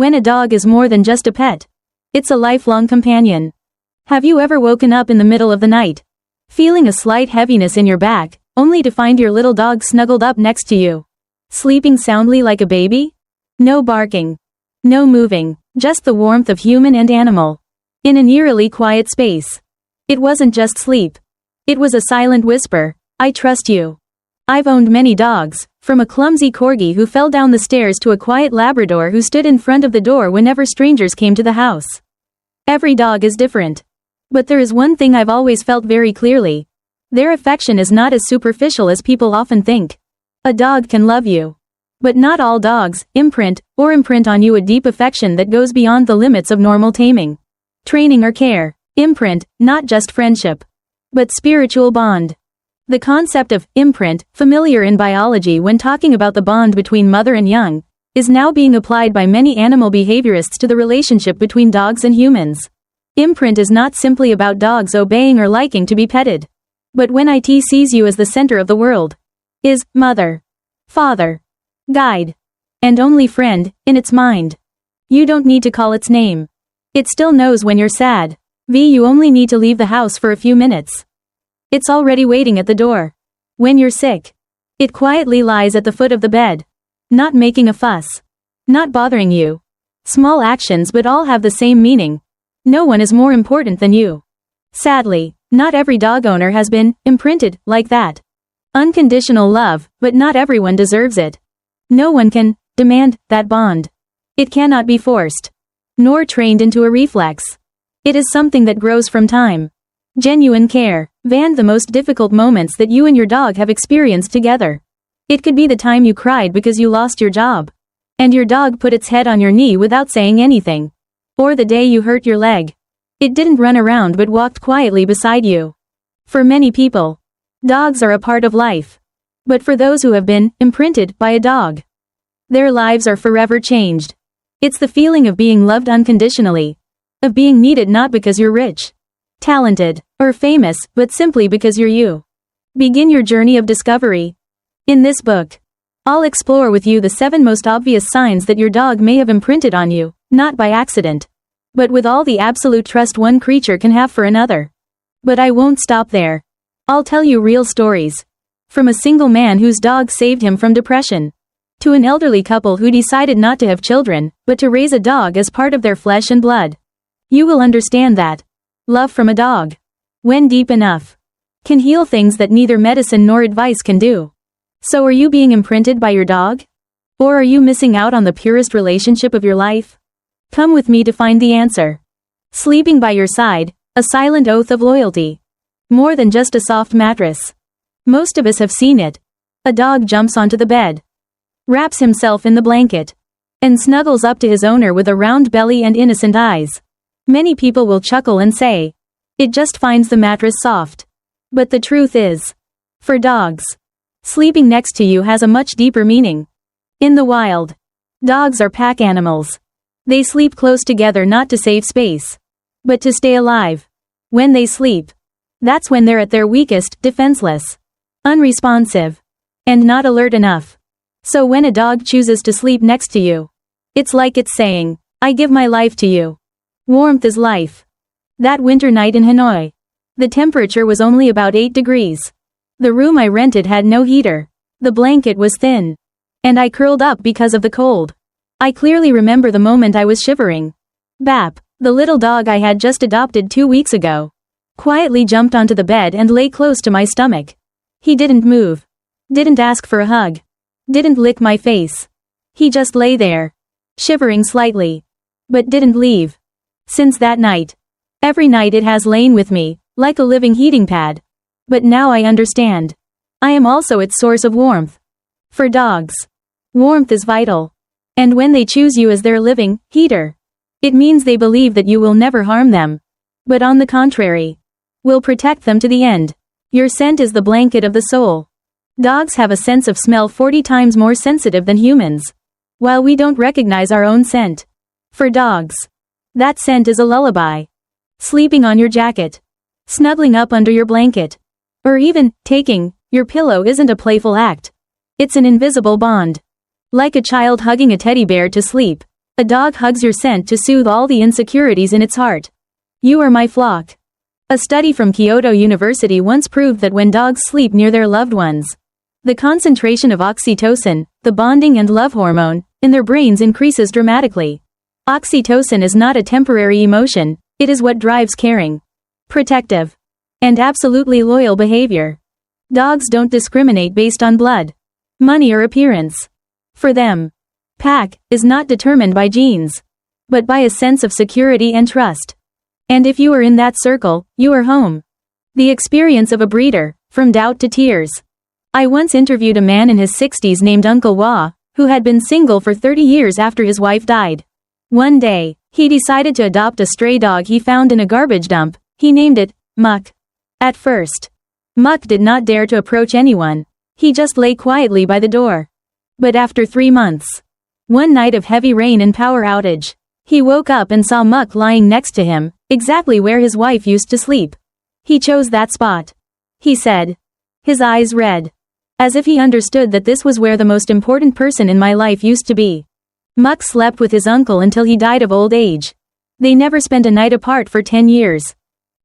When a dog is more than just a pet. It's a lifelong companion. Have you ever woken up in the middle of the night, feeling a slight heaviness in your back, only to find your little dog snuggled up next to you, sleeping soundly like a baby? No barking. No moving, just the warmth of human and animal. In an eerily quiet space. It wasn't just sleep. It was a silent whisper, I trust you. I've owned many dogs, from a clumsy corgi who fell down the stairs to a quiet Labrador who stood in front of the door whenever strangers came to the house. Every dog is different. But there is one thing I've always felt very clearly. Their affection is not as superficial as people often think. A dog can love you. But not all dogs imprint on you a deep affection that goes beyond the limits of normal taming, training or care. Imprint, not just friendship, but spiritual bond. The concept of imprint, familiar in biology when talking about the bond between mother and young, is now being applied by many animal behaviorists to the relationship between dogs and humans. Imprint is not simply about dogs obeying or liking to be petted. But when it sees you as the center of the world, is mother, father, guide, and only friend, in its mind. You don't need to call its name. It still knows when you're sad. You only need to leave the house for a few minutes. It's already waiting at the door. When you're sick, it quietly lies at the foot of the bed. Not making a fuss. Not bothering you. Small actions but all have the same meaning. No one is more important than you. Sadly, not every dog owner has been imprinted like that. Unconditional love, but not everyone deserves it. No one can demand that bond. It cannot be forced, nor trained into a reflex. It is something that grows from time. Genuine care, the most difficult moments that you and your dog have experienced together. It could be the time you cried because you lost your job, and your dog put its head on your knee without saying anything. Or the day you hurt your leg. It didn't run around but walked quietly beside you. For many people, dogs are a part of life. But for those who have been imprinted by a dog, their lives are forever changed. It's the feeling of being loved unconditionally, of being needed not because you're rich, talented, or famous, but simply because you're you. Begin your journey of discovery. In this book, I'll explore with you the 7 most obvious signs that your dog may have imprinted on you, not by accident, but with all the absolute trust one creature can have for another. But I won't stop there. I'll tell you real stories. From a single man whose dog saved him from depression, to an elderly couple who decided not to have children, but to raise a dog as part of their flesh and blood. You will understand that love from a dog, when deep enough, can heal things that neither medicine nor advice can do. So are you being imprinted by your dog? Or are you missing out on the purest relationship of your life? Come with me to find the answer. Sleeping by your side, a silent oath of loyalty. More than just a soft mattress. Most of us have seen it. A dog jumps onto the bed, wraps himself in the blanket, and snuggles up to his owner with a round belly and innocent eyes. Many people will chuckle and say, it just finds the mattress soft. But the truth is, for dogs, sleeping next to you has a much deeper meaning. In the wild, dogs are pack animals. They sleep close together not to save space, but to stay alive. When they sleep, that's when they're at their weakest, defenseless, unresponsive, and not alert enough. So when a dog chooses to sleep next to you, it's like it's saying, I give my life to you. Warmth is life. That winter night in Hanoi, the temperature was only about 8 degrees. The room I rented had no heater. The blanket was thin, and I curled up because of the cold. I clearly remember the moment I was shivering. Bap, the little dog I had just adopted 2 weeks ago, quietly jumped onto the bed and lay close to my stomach. He didn't move. Didn't ask for a hug. Didn't lick my face. He just lay there, shivering slightly, but didn't leave. Since that night, every night it has lain with me, like a living heating pad. But now I understand. I am also its source of warmth. For dogs, warmth is vital. And when they choose you as their living heater, it means they believe that you will never harm them, but on the contrary, will protect them to the end. Your scent is the blanket of the soul. Dogs have a sense of smell 40 times more sensitive than humans, while we don't recognize our own scent. For dogs, that scent is a lullaby. Sleeping on your jacket, snuggling up under your blanket, or even taking your pillow isn't a playful act. It's an invisible bond. Like a child hugging a teddy bear to sleep, A dog hugs your scent to soothe all the insecurities in its heart. You are my flock. A study from Kyoto University once proved that when dogs sleep near their loved ones, the concentration of oxytocin, the bonding and love hormone, in their brains increases dramatically. Oxytocin is not a temporary emotion, it is what drives caring, protective, and absolutely loyal behavior. Dogs don't discriminate based on blood, money or appearance. For them, pack is not determined by genes, but by a sense of security and trust. And if you are in that circle, you are home. The experience of a breeder, from doubt to tears. I once interviewed a man in his 60s named Uncle Wah, who had been single for 30 years after his wife died. One day, he decided to adopt a stray dog he found in a garbage dump. He named it Muck. At first, Muck did not dare to approach anyone. He just lay quietly by the door. But after 3 months, one night of heavy rain and power outage, he woke up and saw Muck lying next to him, exactly where his wife used to sleep. He chose that spot, he said, his eyes red, as if he understood that this was where the most important person in my life used to be. Muck slept with his uncle until he died of old age. They never spent a night apart for 10 years.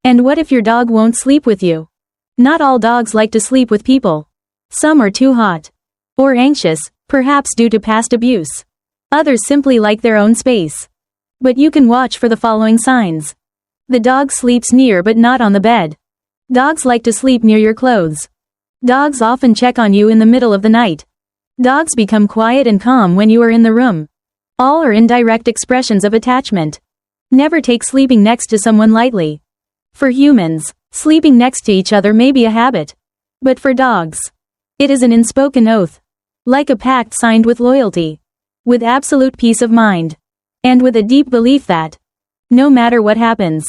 And what if your dog won't sleep with you? Not all dogs like to sleep with people. Some are too hot, or anxious, perhaps due to past abuse. Others simply like their own space. But you can watch for the following signs. The dog sleeps near but not on the bed. Dogs like to sleep near your clothes. Dogs often check on you in the middle of the night. Dogs become quiet and calm when you are in the room. All are indirect expressions of attachment. Never take sleeping next to someone lightly. For humans, sleeping next to each other may be a habit. But for dogs, it is an unspoken oath. Like a pact signed with loyalty. With absolute peace of mind. And with a deep belief that, no matter what happens,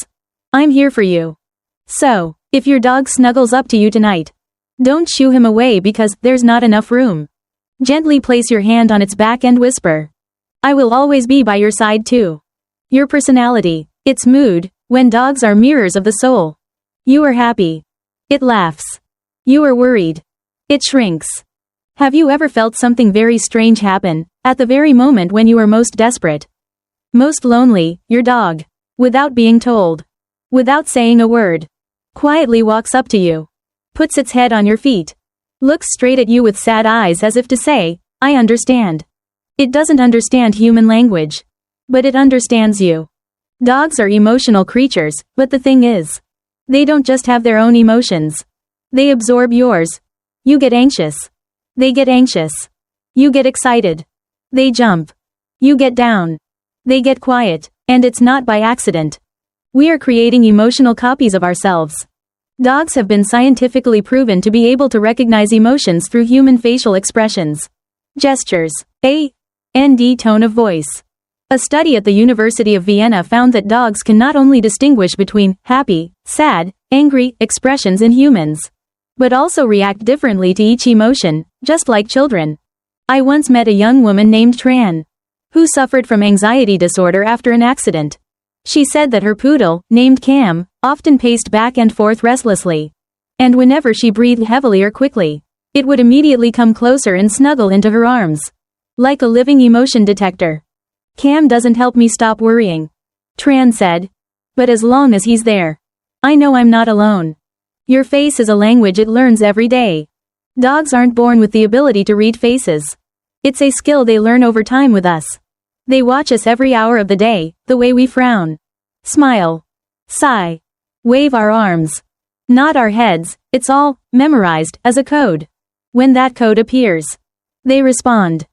I'm here for you. So, if your dog snuggles up to you tonight, don't shoo him away because there's not enough room. Gently place your hand on its back and whisper, I will always be by your side too. Your personality, its mood, when dogs are mirrors of the soul. You are happy. It laughs. You are worried. It shrinks. Have you ever felt something very strange happen, at the very moment when you are most desperate? Most lonely, your dog, without being told, without saying a word, quietly walks up to you, puts its head on your feet, looks straight at you with sad eyes as if to say, I understand. It doesn't understand human language, but it understands you. Dogs are emotional creatures, but the thing is, they don't just have their own emotions. They absorb yours. You get anxious. They get anxious. You get excited. They jump. You get down. They get quiet, and it's not by accident. We are creating emotional copies of ourselves. Dogs have been scientifically proven to be able to recognize emotions through human facial expressions, gestures, and tone of voice. A study at the University of Vienna found that dogs can not only distinguish between happy, sad, angry expressions in humans, but also react differently to each emotion, just like children. I once met a young woman named Tran, who suffered from anxiety disorder after an accident. She said that her poodle, named Cam, often paced back and forth restlessly. And whenever she breathed heavily or quickly, it would immediately come closer and snuggle into her arms. Like a living emotion detector. Cam doesn't help me stop worrying, Tran said. But as long as he's there, I know I'm not alone. Your face is a language it learns every day. Dogs aren't born with the ability to read faces. It's a skill they learn over time with us. They watch us every hour of the day, the way we frown, smile, sigh, wave our arms, nod our heads, it's all memorized as a code. When that code appears, they respond.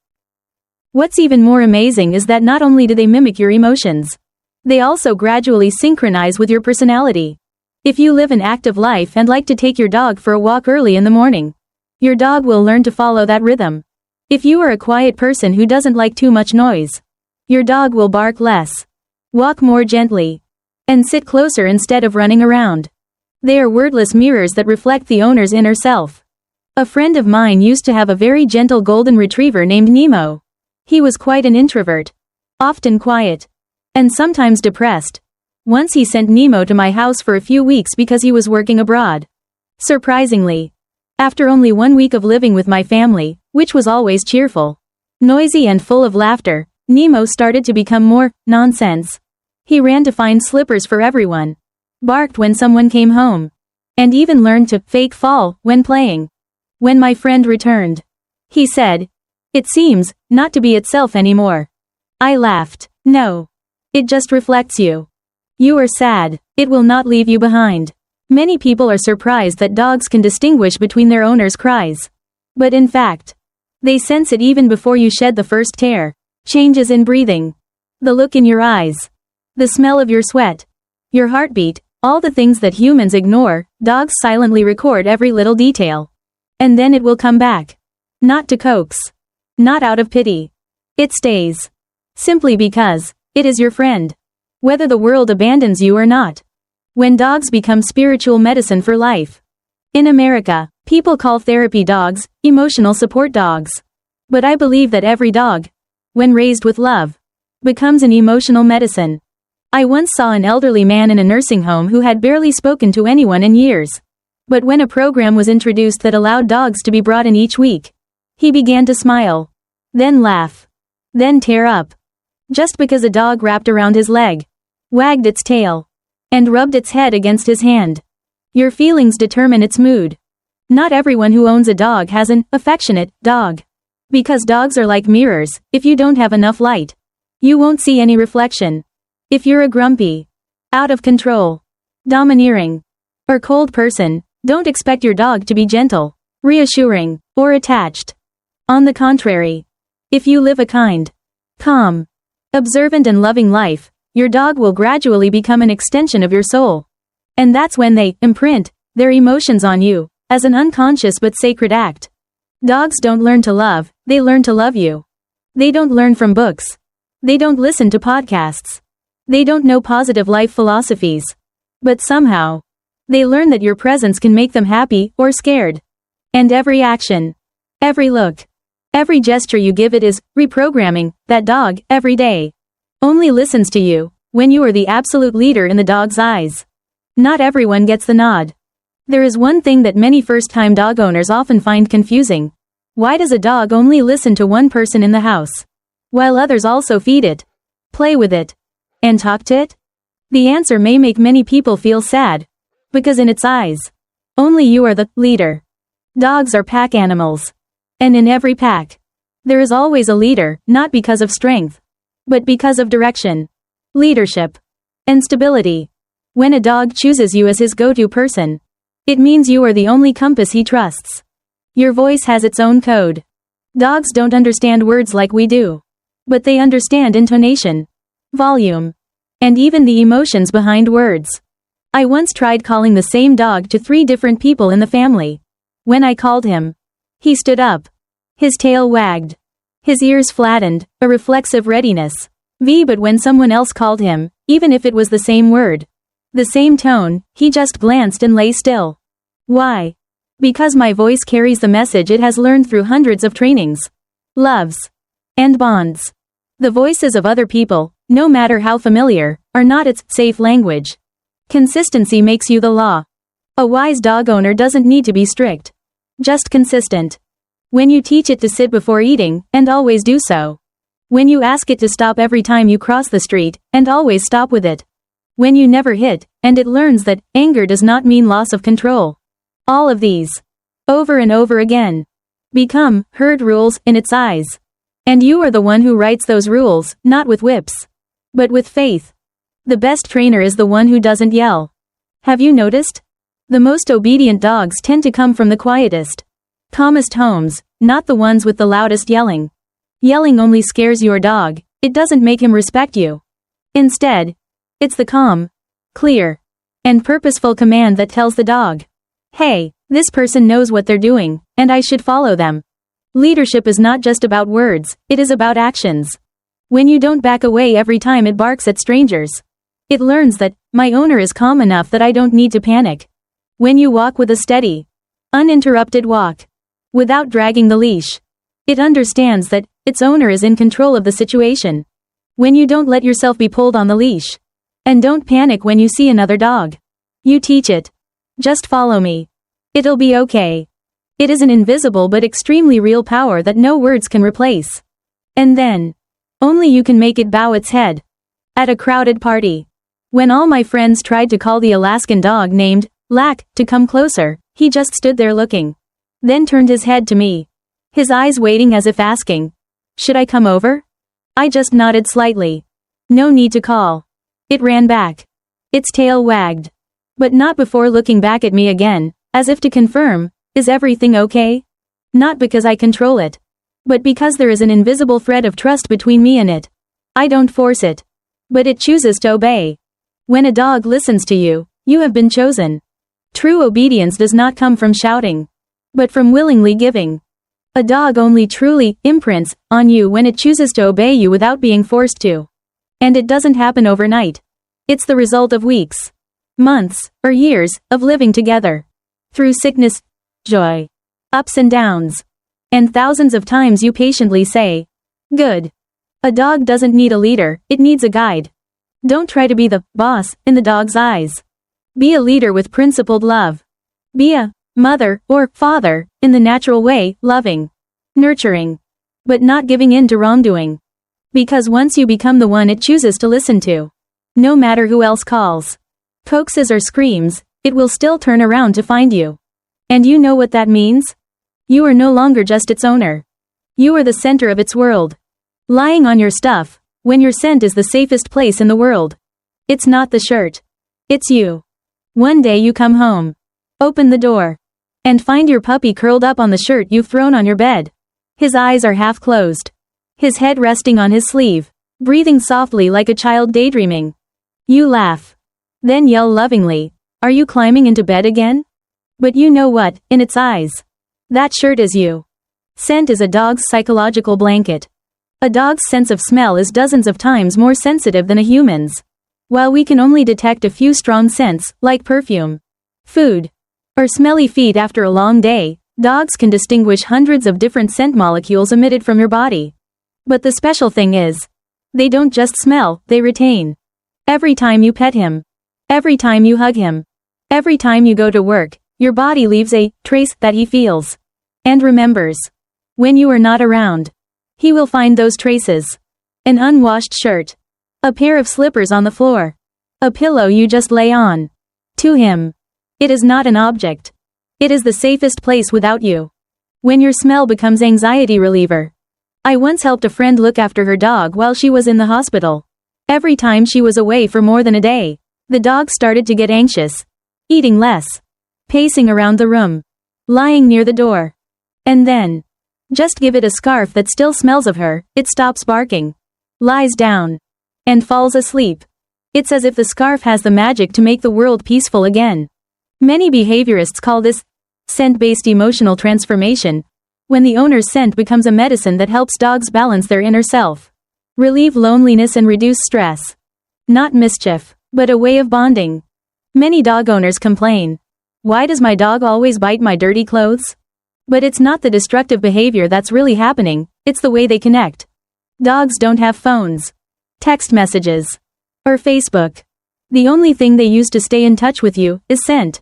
What's even more amazing is that not only do they mimic your emotions, they also gradually synchronize with your personality. If you live an active life and like to take your dog for a walk early in the morning, your dog will learn to follow that rhythm. If you are a quiet person who doesn't like too much noise, your dog will bark less, walk more gently, and sit closer instead of running around. They are wordless mirrors that reflect the owner's inner self. A friend of mine used to have a very gentle golden retriever named Nemo. He was quite an introvert, often quiet, and sometimes depressed. Once he sent Nemo to my house for a few weeks because he was working abroad. Surprisingly, after only 1 week of living with my family, which was always cheerful, noisy and full of laughter, Nemo started to become more nonsense. He ran to find slippers for everyone, barked when someone came home, and even learned to fake fall when playing. When my friend returned, he said, "It seems not to be itself anymore." I laughed. "No. It just reflects you. You are sad. It will not leave you behind." Many people are surprised that dogs can distinguish between their owner's cries. But in fact, they sense it even before you shed the first tear. Changes in breathing, the look in your eyes, the smell of your sweat, your heartbeat, all the things that humans ignore, dogs silently record every little detail. And then it will come back. Not to coax. Not out of pity. It stays. Simply because it is your friend. Whether the world abandons you or not. When dogs become spiritual medicine for life. In America, people call therapy dogs emotional support dogs. But I believe that every dog, when raised with love, becomes an emotional medicine. I once saw an elderly man in a nursing home who had barely spoken to anyone in years. But when a program was introduced that allowed dogs to be brought in each week, he began to smile, then laugh, then tear up. Just because a dog wrapped around his leg, wagged its tail, and rubbed its head against his hand. Your feelings determine its mood. Not everyone who owns a dog has an affectionate dog. Because dogs are like mirrors, if you don't have enough light, you won't see any reflection. If you're a grumpy, out of control, domineering, or cold person, don't expect your dog to be gentle, reassuring, or attached. On the contrary, if you live a kind, calm, observant and loving life, your dog will gradually become an extension of your soul. And that's when they imprint their emotions on you, as an unconscious but sacred act. Dogs don't learn to love, they learn to love you. They don't learn from books. They don't listen to podcasts. They don't know positive life philosophies. But somehow, they learn that your presence can make them happy or scared. And every action, every look, every gesture you give it is reprogramming that dog every day. Only listens to you when you are the absolute leader in the dog's eyes. Not everyone gets the nod. There is one thing that many first-time dog owners often find confusing. Why does a dog only listen to one person in the house, while others also feed it, play with it, and talk to it? The answer may make many people feel sad, because in its eyes, only you are the leader. Dogs are pack animals. And in every pack, there is always a leader, not because of strength, but because of direction, leadership, and stability. When a dog chooses you as his go-to person, it means you are the only compass he trusts. Your voice has its own code. Dogs don't understand words like we do. But they understand intonation, volume, and even the emotions behind words. I once tried calling the same dog to 3 different people in the family. When I called him, he stood up. His tail wagged. His ears flattened, a reflexive readiness. But when someone else called him, even if it was the same word, the same tone, he just glanced and lay still. Why? Because my voice carries the message it has learned through hundreds of trainings, loves, and bonds. The voices of other people, no matter how familiar, are not its safe language. Consistency makes you the law. A wise dog owner doesn't need to be strict, just consistent. When you teach it to sit before eating, and always do so. When you ask it to stop every time you cross the street, and always stop with it. When you never hit, and it learns that anger does not mean loss of control. All of these, over and over again, become herd rules in its eyes. And you are the one who writes those rules, not with whips, but with faith. The best trainer is the one who doesn't yell. Have you noticed? The most obedient dogs tend to come from the quietest, calmest homes, not the ones with the loudest yelling. Yelling only scares your dog, it doesn't make him respect you. Instead, it's the calm, clear, and purposeful command that tells the dog, hey, this person knows what they're doing, and I should follow them. Leadership is not just about words, it is about actions. When you don't back away every time it barks at strangers, it learns that, my owner is calm enough that I don't need to panic. When you walk with a steady, uninterrupted walk, without dragging the leash, it understands that, its owner is in control of the situation. When you don't let yourself be pulled on the leash, and don't panic when you see another dog, you teach it. Just follow me. It'll be okay. It is an invisible but extremely real power that no words can replace. And then, Only you can make it bow its head. At a crowded party. When all my friends tried to call the Alaskan dog named Lack to come closer, he just stood there looking. Then turned his head to me. His eyes waiting as if asking, should I come over? I just nodded slightly. No need to call. It ran back. Its tail wagged. But not before looking back at me again, as if to confirm, is everything okay? Not because I control it. But because there is an invisible thread of trust between me and it. I don't force it. But it chooses to obey. When a dog listens to you, you have been chosen. True obedience does not come from shouting, but from willingly giving. A dog only truly imprints on you when it chooses to obey you without being forced to. And it doesn't happen overnight. It's the result of weeks, months, or years of living together. Through sickness, joy, ups and downs. And thousands of times you patiently say, good. A dog doesn't need a leader, it needs a guide. Don't try to be the boss in the dog's eyes. Be a leader with principled love. Be a mother or father in the natural way, loving, nurturing, but not giving in to wrongdoing. Because once you become the one it chooses to listen to, no matter who else calls, coaxes or screams, it will still turn around to find you. And you know what that means? You are no longer just its owner. You are the center of its world. Lying on your stuff, when your scent is the safest place in the world. It's not the shirt. It's you. One day you come home, open the door, and find your puppy curled up on the shirt you've thrown on your bed. His eyes are half closed. His head resting on his sleeve, breathing softly like a child daydreaming. You laugh. Then yell lovingly, are you climbing into bed again? But you know what, in its eyes. That shirt is you. Scent is a dog's psychological blanket. A dog's sense of smell is dozens of times more sensitive than a human's. While we can only detect a few strong scents, like perfume, food, or smelly feet after a long day, dogs can distinguish hundreds of different scent molecules emitted from your body. But the special thing is, they don't just smell, they retain. Every time you pet him, every time you hug him, every time you go to work, your body leaves a trace that he feels and remembers. When you are not around, he will find those traces. An unwashed shirt, a pair of slippers on the floor, a pillow you just lay on. To him, it is not an object. It is the safest place without you. When your smell becomes anxiety reliever. I once helped a friend look after her dog while she was in the hospital. Every time she was away for more than a day, the dog started to get anxious, eating less, pacing around the room, lying near the door. And then, just give it a scarf that still smells of her, it stops barking, lies down, and falls asleep. It's as if the scarf has the magic to make the world peaceful again. Many behaviorists call this scent-based emotional transformation, when the owner's scent becomes a medicine that helps dogs balance their inner self, relieve loneliness and reduce stress. Not mischief, but a way of bonding. Many dog owners complain, why does my dog always bite my dirty clothes? But it's not the destructive behavior that's really happening, it's the way they connect. Dogs don't have phones, text messages, or Facebook. The only thing they use to stay in touch with you is scent.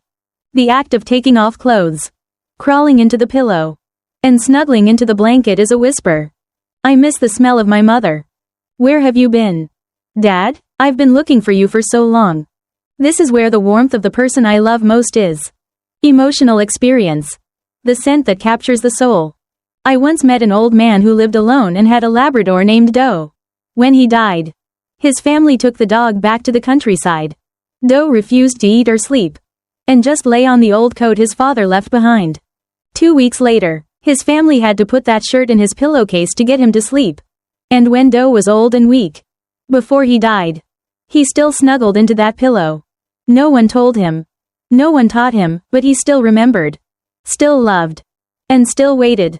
The act of taking off clothes, crawling into the pillow, and snuggling into the blanket is a whisper. I miss the smell of my mother. Where have you been? Dad, I've been looking for you for so long. This is where the warmth of the person I love most is. Emotional experience. The scent that captures the soul. I once met an old man who lived alone and had a Labrador named Doe. When he died, his family took the dog back to the countryside. Doe refused to eat or sleep, and just lay on the old coat his father left behind. 2 weeks later, his family had to put that shirt in his pillowcase to get him to sleep. And when Doe was old and weak, before he died, he still snuggled into that pillow. No one told him, no one taught him, but he still remembered, still loved, and still waited.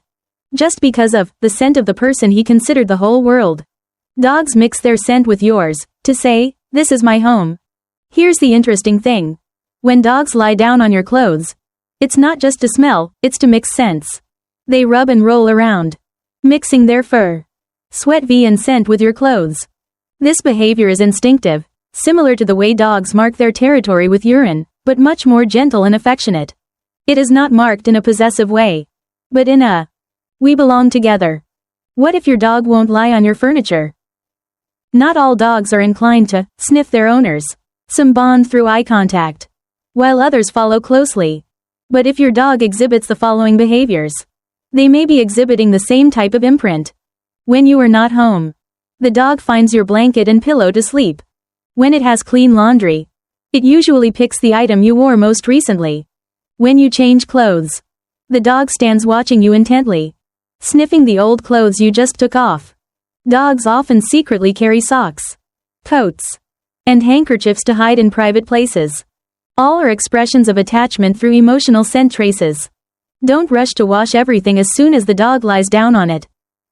Just because of the scent of the person he considered the whole world. Dogs mix their scent with yours, to say, this is my home. Here's the interesting thing. When dogs lie down on your clothes, it's not just to smell, it's to mix scents. They rub and roll around, mixing their fur, sweat and scent with your clothes. This behavior is instinctive, similar to the way dogs mark their territory with urine, but much more gentle and affectionate. It is not marked in a possessive way, but in a, we belong together. What if your dog won't lie on your furniture? Not all dogs are inclined to sniff their owners. Some bond through eye contact, while others follow closely. But if your dog exhibits the following behaviors, they may be exhibiting the same type of imprint. When you are not home, the dog finds your blanket and pillow to sleep. When it has clean laundry, it usually picks the item you wore most recently. When you change clothes, the dog stands watching you intently, sniffing the old clothes you just took off. Dogs often secretly carry socks, coats, and handkerchiefs to hide in private places. All are expressions of attachment through emotional scent traces. Don't rush to wash everything as soon as the dog lies down on it.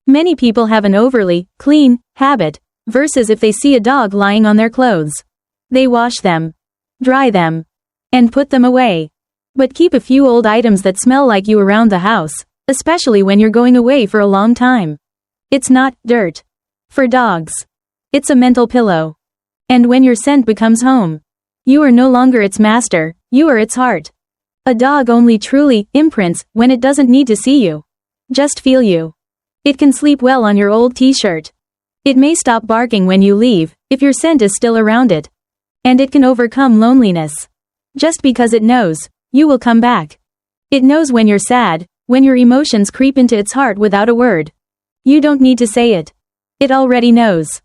Many people have an overly clean habit, versus if they see a dog lying on their clothes, they wash them, dry them, and put them away. But keep a few old items that smell like you around the house, especially when you're going away for a long time. It's not dirt. For dogs, it's a mental pillow. And when your scent becomes home, you are no longer its master, you are its heart. A dog only truly imprints when it doesn't need to see you, just feel you. It can sleep well on your old t-shirt. It may stop barking when you leave, if your scent is still around it. And it can overcome loneliness, just because it knows you will come back. It knows when you're sad, when your emotions creep into its heart without a word. You don't need to say it. It already knows.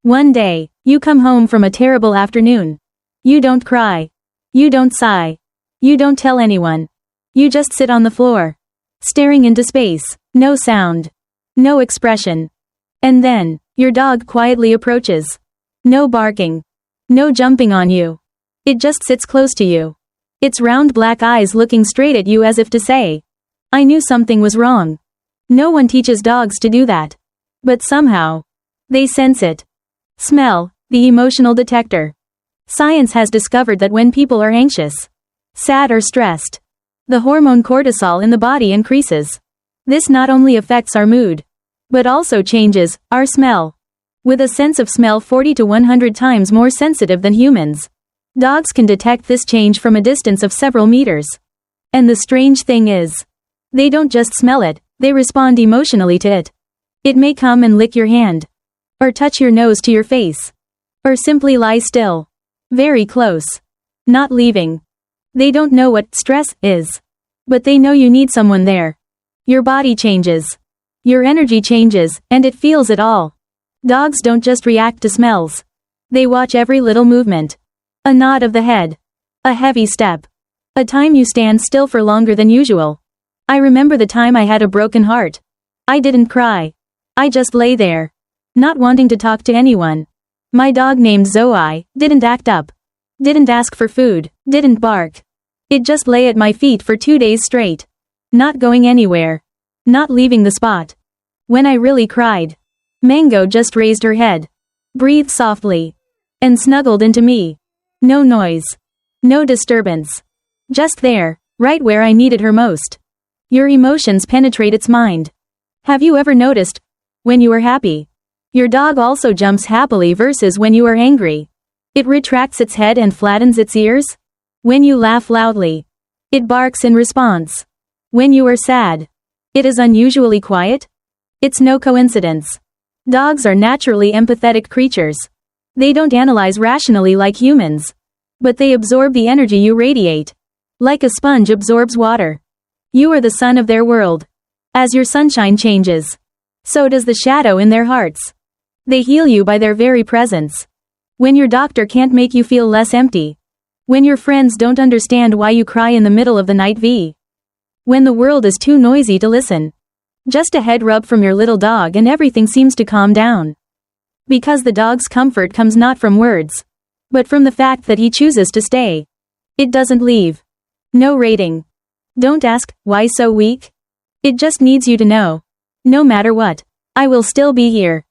One day, you come home from a terrible afternoon. You don't cry. You don't sigh. You don't tell anyone. You just sit on the floor, staring into space, no sound, no expression. And then, your dog quietly approaches. No barking. No jumping on you. It just sits close to you. Its round black eyes looking straight at you as if to say, I knew something was wrong. No one teaches dogs to do that. But somehow, they sense it. Smell, the emotional detector. Science has discovered that when people are anxious, sad or stressed, the hormone cortisol in the body increases. This not only affects our mood, but also changes our smell. With a sense of smell 40 to 100 times more sensitive than humans, dogs can detect this change from a distance of several meters. And the strange thing is, they don't just smell it, they respond emotionally to it. It may come and lick your hand, or touch your nose to your face, or simply lie still, very close, not leaving. They don't know what stress is, but they know you need someone there. Your body changes, your energy changes, and it feels it all. Dogs don't just react to smells. They watch every little movement. A nod of the head, a heavy step, a time you stand still for longer than usual. I remember the time I had a broken heart. I didn't cry. I just lay there, not wanting to talk to anyone. My dog named Zoe didn't act up, didn't ask for food, didn't bark. It just lay at my feet for 2 days straight, not going anywhere, not leaving the spot. When I really cried, Mango just raised her head, breathed softly, and snuggled into me. No noise, no disturbance. Just there, right where I needed her most. Your emotions penetrate its mind. Have you ever noticed, when you are happy, your dog also jumps happily versus when you are angry? It retracts its head and flattens its ears. When you laugh loudly, it barks in response. When you are sad, it is unusually quiet. It's no coincidence. Dogs are naturally empathetic creatures. They don't analyze rationally like humans, but they absorb the energy you radiate, like a sponge absorbs water. You are the sun of their world. As your sunshine changes, so does the shadow in their hearts. They heal you by their very presence. When your doctor can't make you feel less empty. When your friends don't understand why you cry in the middle of the night. When the world is too noisy to listen. Just a head rub from your little dog and everything seems to calm down. Because the dog's comfort comes not from words, but from the fact that he chooses to stay. It doesn't leave. No rating. Don't ask, why so weak? It just needs you to know. No matter what, I will still be here.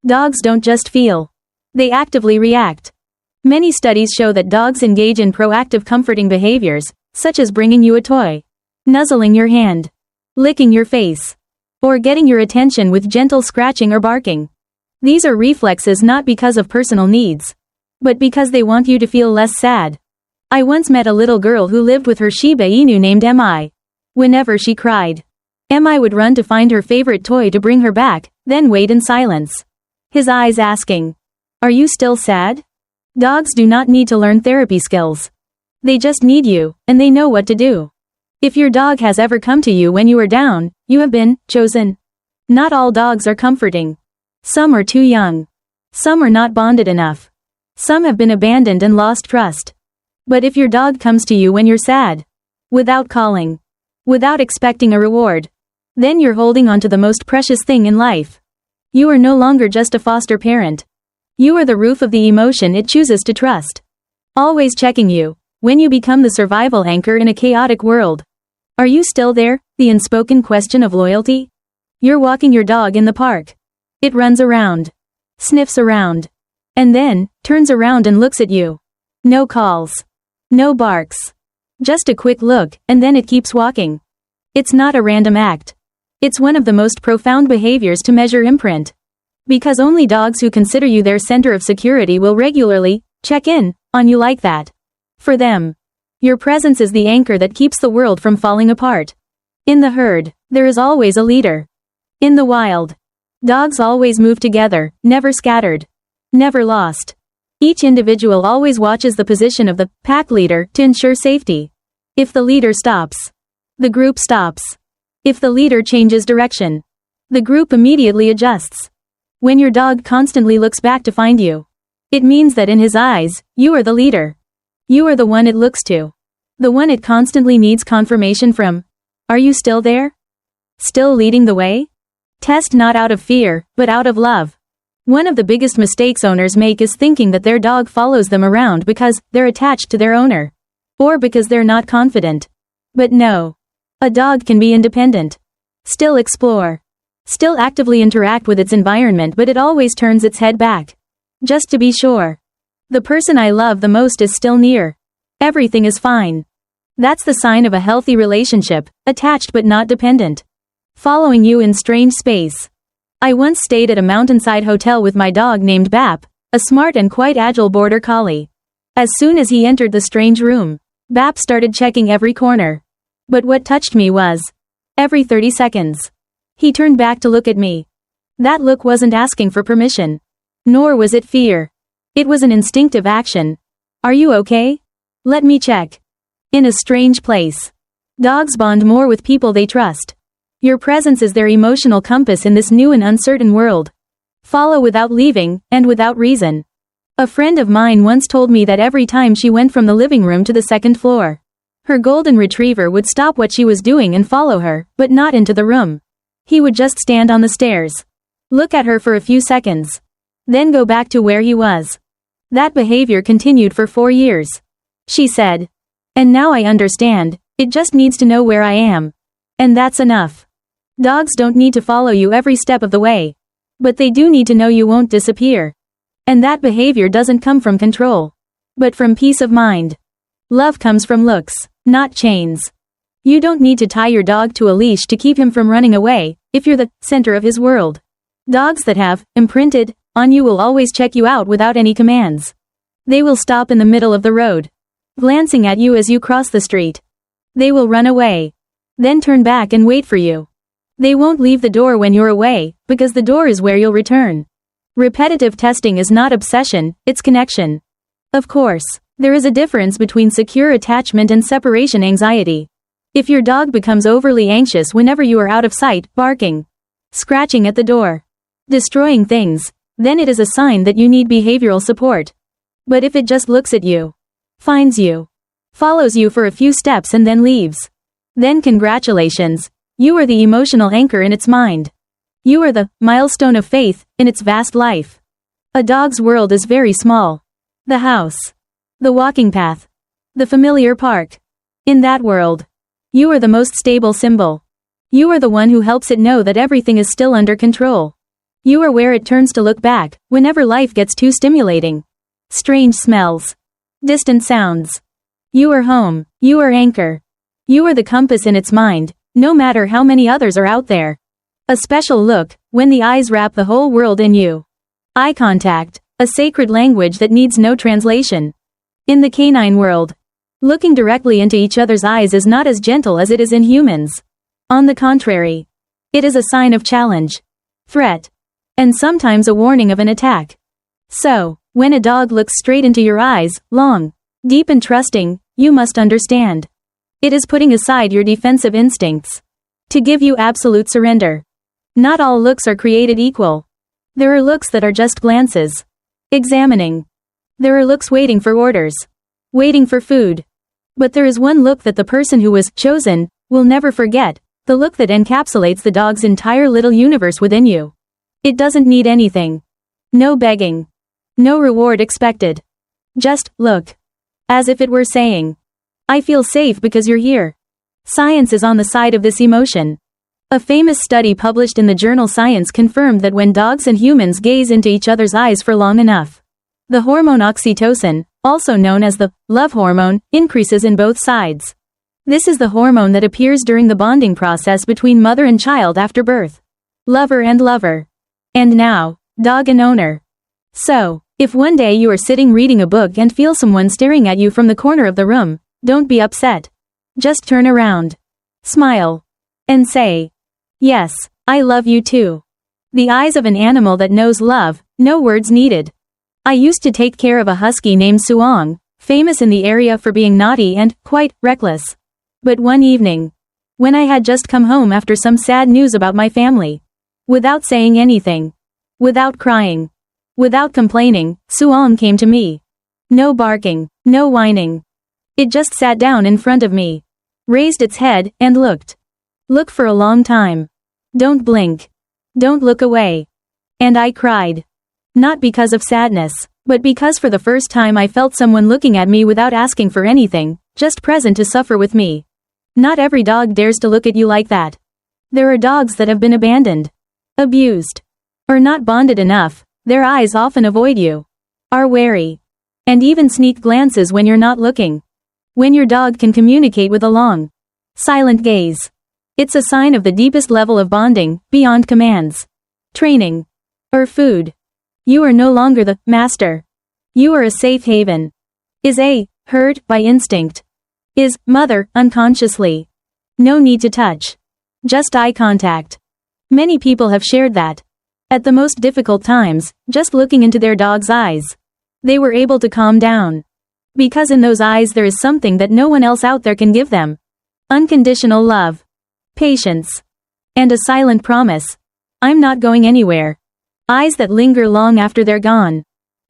Dogs don't just feel. They actively react. Many studies show that dogs engage in proactive comforting behaviors, such as bringing you a toy, nuzzling your hand, licking your face, or getting your attention with gentle scratching or barking. These are reflexes not because of personal needs, but because they want you to feel less sad. I once met a little girl who lived with her Shiba Inu named Mi. Whenever she cried, Mi would run to find her favorite toy to bring her back, then wait in silence. His eyes asking, Are you still sad? Dogs do not need to learn therapy skills. They just need you, and they know what to do. If your dog has ever come to you when you are down, you have been chosen. Not all dogs are comforting. Some are too young. Some are not bonded enough. Some have been abandoned and lost trust. But if your dog comes to you when you're sad, without calling, without expecting a reward, then you're holding on to the most precious thing in life. You are no longer just a foster parent. You are the roof of the emotion it chooses to trust. Always checking you, when you become the survival anchor in a chaotic world. Are you still there? The unspoken question of loyalty? You're walking your dog in the park. It runs around, sniffs around, and then turns around and looks at you. No calls. No barks. Just a quick look, and then it keeps walking. It's not a random act. It's one of the most profound behaviors to measure imprint. Because only dogs who consider you their center of security will regularly check in on you like that. For them, your presence is the anchor that keeps the world from falling apart. In the herd, there is always a leader. In the wild, dogs always move together, never scattered, never lost. Each individual always watches the position of the pack leader to ensure safety. If the leader stops, the group stops. If the leader changes direction, the group immediately adjusts. When your dog constantly looks back to find you, it means that in his eyes, you are the leader. You are the one it looks to. The one it constantly needs confirmation from. Are you still there? Still leading the way? Test not out of fear, but out of love. One of the biggest mistakes owners make is thinking that their dog follows them around because they're attached to their owner. Or because they're not confident. But no. A dog can be independent. Still explore. Still actively interact with its environment, but it always turns its head back. Just to be sure. The person I love the most is still near. Everything is fine. That's the sign of a healthy relationship, attached but not dependent. Following you in strange space. I once stayed at a mountainside hotel with my dog named Bap, a smart and quite agile border collie. As soon as he entered the strange room, Bap started checking every corner. But what touched me was, every 30 seconds, he turned back to look at me. That look wasn't asking for permission. Nor was it fear. It was an instinctive action. Are you okay? Let me check. In a strange place. Dogs bond more with people they trust. Your presence is their emotional compass in this new and uncertain world. Follow without leaving, and without reason. A friend of mine once told me that every time she went from the living room to the second floor, her golden retriever would stop what she was doing and follow her, but not into the room. He would just stand on the stairs. Look at her for a few seconds. Then go back to where he was. That behavior continued for 4 years. She said. And now I understand, it just needs to know where I am. And that's enough. Dogs don't need to follow you every step of the way. But they do need to know you won't disappear. And that behavior doesn't come from control, but from peace of mind. Love comes from looks, not chains. You don't need to tie your dog to a leash to keep him from running away, if you're the center of his world. Dogs that have imprinted on you will always check you out without any commands. They will stop in the middle of the road, glancing at you as you cross the street. They will run away, then turn back and wait for you. They won't leave the door when you're away, because the door is where you'll return. Repetitive testing is not obsession, it's connection. Of course, there is a difference between secure attachment and separation anxiety. If your dog becomes overly anxious whenever you are out of sight, barking, scratching at the door, destroying things, then it is a sign that you need behavioral support. But if it just looks at you, finds you, follows you for a few steps and then leaves, then congratulations, you are the emotional anchor in its mind. You are the milestone of faith in its vast life. A dog's world is very small. The house, the walking path, the familiar park. In that world, you are the most stable symbol. You are the one who helps it know that everything is still under control. You are where it turns to look back whenever life gets too stimulating. Strange smells, distant sounds. You are home. You are anchor. You are the compass in its mind, no matter how many others are out there. A special look, when the eyes wrap the whole world in you. Eye contact, a sacred language that needs no translation. In the canine world, looking directly into each other's eyes is not as gentle as it is in humans. On the contrary, it is a sign of challenge, threat, and sometimes a warning of an attack. So, when a dog looks straight into your eyes, long, deep and trusting, you must understand. It is putting aside your defensive instincts to give you absolute surrender. Not all looks are created equal. There are looks that are just glances. Examining. There are looks waiting for orders. Waiting for food. But there is one look that the person who was chosen will never forget, the look that encapsulates the dog's entire little universe within you. It doesn't need anything. No begging. No reward expected. Just look. As if it were saying, I feel safe because you're here. Science is on the side of this emotion. A famous study published in the journal Science confirmed that when dogs and humans gaze into each other's eyes for long enough, the hormone oxytocin, also known as the love hormone, increases in both sides. This is the hormone that appears during the bonding process between mother and child after birth. Lover and lover. And now, dog and owner. So, if one day you are sitting reading a book and feel someone staring at you from the corner of the room, don't be upset. Just turn around. Smile. And say, yes, I love you too. The eyes of an animal that knows love, no words needed. I used to take care of a husky named Suong, famous in the area for being naughty and quite reckless. But one evening, when I had just come home after some sad news about my family, without saying anything, without crying, without complaining, Suong came to me. No barking, no whining. It just sat down in front of me, raised its head, and looked. Look for a long time. Don't blink. Don't look away. And I cried. Not because of sadness, but because for the first time I felt someone looking at me without asking for anything, just present to suffer with me. Not every dog dares to look at you like that. There are dogs that have been abandoned, abused, or not bonded enough. Their eyes often avoid you, are wary, and even sneak glances when you're not looking. When your dog can communicate with a long, silent gaze, it's a sign of the deepest level of bonding, beyond commands, training, or food. You are no longer the master. You are a safe haven. Is a herd by instinct. Is mother unconsciously. No need to touch. Just eye contact. Many people have shared that. At the most difficult times, just looking into their dog's eyes, they were able to calm down. Because in those eyes there is something that no one else out there can give them. Unconditional love. Patience. And a silent promise. I'm not going anywhere. Eyes that linger long after they're gone.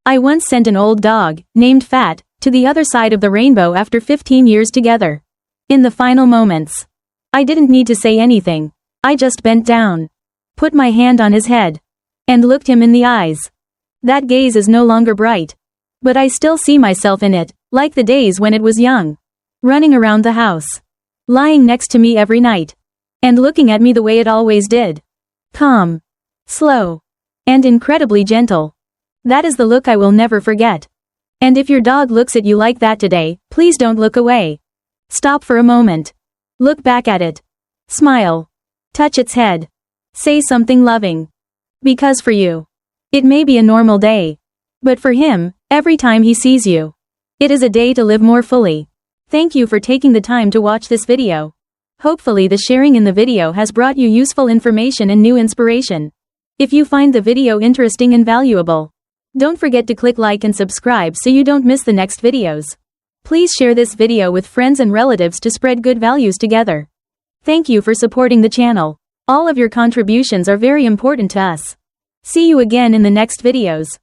I once sent an old dog, named Fat, to the other side of the rainbow after 15 years together. In the final moments, I didn't need to say anything. I just bent down, put my hand on his head, and looked him in the eyes. That gaze is no longer bright. But I still see myself in it, like the days when it was young. Running around the house. Lying next to me every night. And looking at me the way it always did. Calm. Slow. And incredibly gentle. That is the look I will never forget. And if your dog looks at you like that today, please don't look away. Stop for a moment. Look back at it. Smile. Touch its head. Say something loving. Because for you, it may be a normal day. But for him, every time he sees you, it is a day to live more fully. Thank you for taking the time to watch this video. Hopefully the sharing in the video has brought you useful information and new inspiration. If you find the video interesting and valuable, don't forget to click like and subscribe so you don't miss the next videos. Please share this video with friends and relatives to spread good values together. Thank you for supporting the channel. All of your contributions are very important to us. See you again in the next videos.